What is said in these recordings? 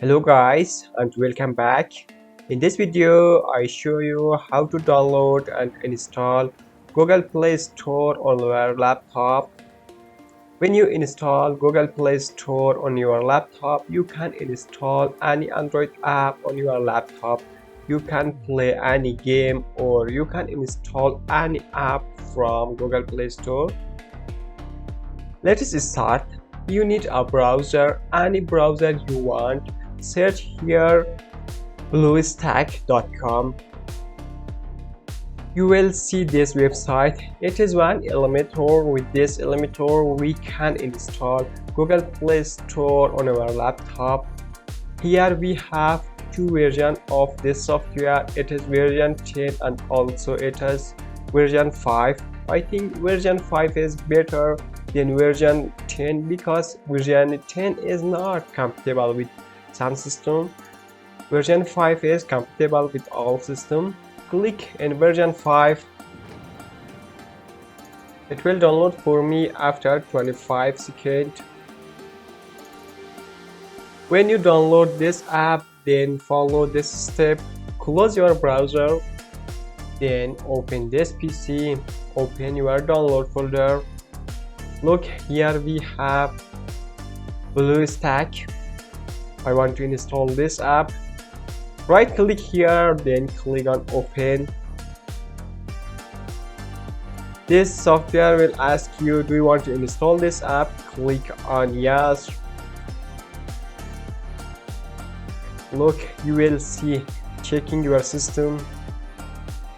Hello guys and welcome back. In this video I show you how to download and install Google Play Store on your laptop. When you install Google Play Store on your laptop, you can install any Android app on your laptop. You can play any game or you can install any app from Google Play Store. Let us start. You need a browser, any browser you want. Search here Bluestacke.com. You will see this website. It is one elementor. With this elementor we can install Google Play Store on our laptop. Here we have two versions of this software. It is version 10 and also it is version 5. I think version 5 is better than version 10 because version 10 is not compatible with some system. Version 5 is compatible with all systems. Click in version 5. It will download for me after 25 seconds. When you download this app, then follow this step. Close your browser, then open this PC, open your download folder. Look, here we have Bluestacke. I want to install this app. Right click here, then click on open. This software will ask you, do you want to install this app? Click on yes. Look, you will see checking your system.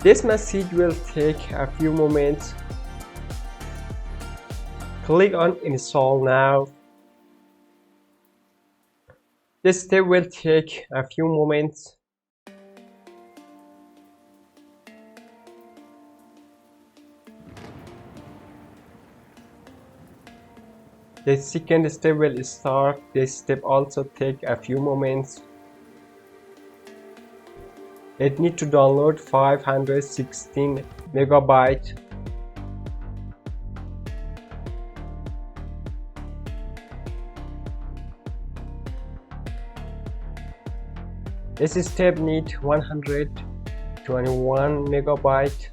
This message will take a few moments. Click on install now. This step will take a few moments. The second step will start. This step also take a few moments. It needs to download 516 megabytes. This step needs 121 megabytes.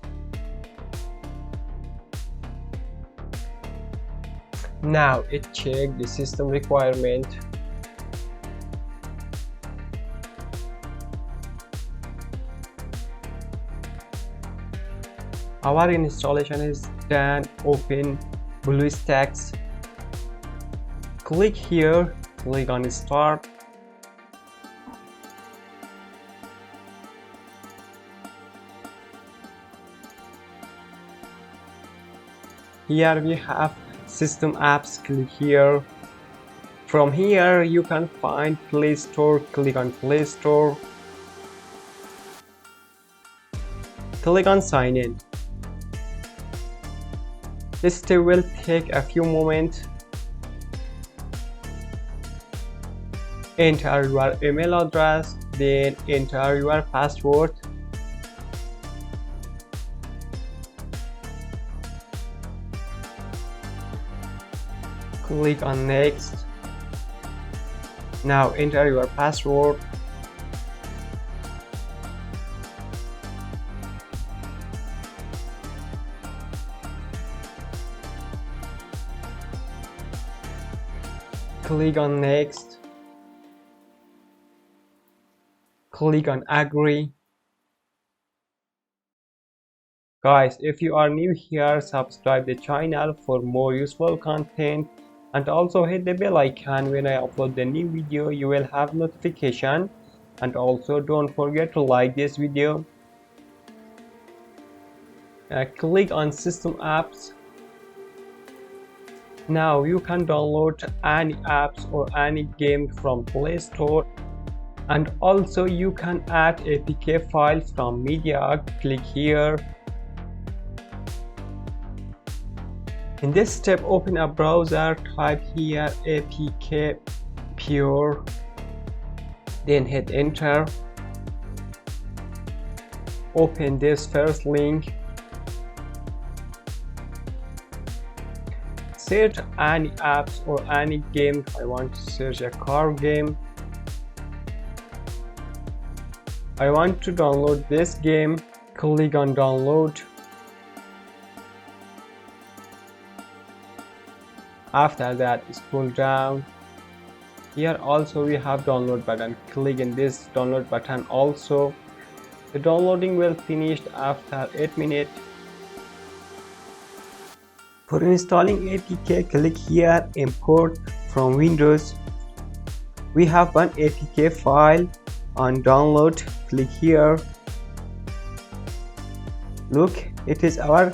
Now it checks the system requirement. Our installation is done. Open Bluestacks. Click here, click on start. Here we have system apps. Click here. From here you can find Play Store. Click on Play Store. Click on sign in. This step will take a few moments. Enter your email address, then enter your password. Click on next. Now enter your password. Click on next. Click on agree. Guys, if you are new here, subscribe the channel for more useful content and also hit the bell icon. When I upload the new video you will have notification, and also don't forget to like this video. Click on system apps. Now you can download any apps or any game from Play Store, and also you can add APK file from media. Click here. In this step, open a browser, type here APK pure, then hit enter. Open this first link. Search any apps or any game. I want to search a car game. I want to download this game. Click on download. After that, scroll down. Here also we have download button. Click in this download button also. The downloading will finish after 8 minutes. For installing APK, click here, import from Windows. We have one APK file on download. Click here. Look, it is our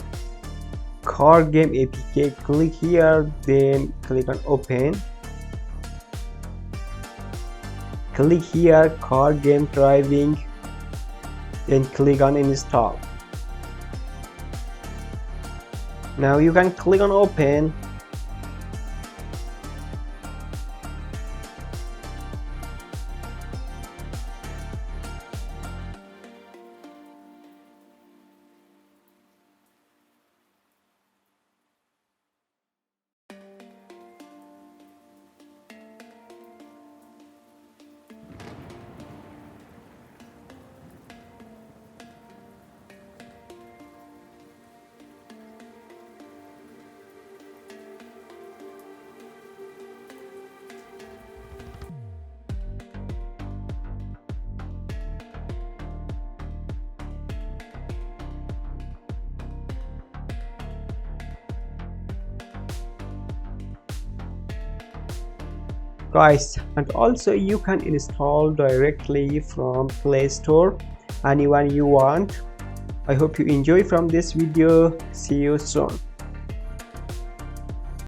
car game APK. Click here, then click on open. Click here, car game driving, then click on install. Now you can click on open. Guys, and also you can install directly from Play Store anyone you want. I hope you enjoy from this video. See you soon.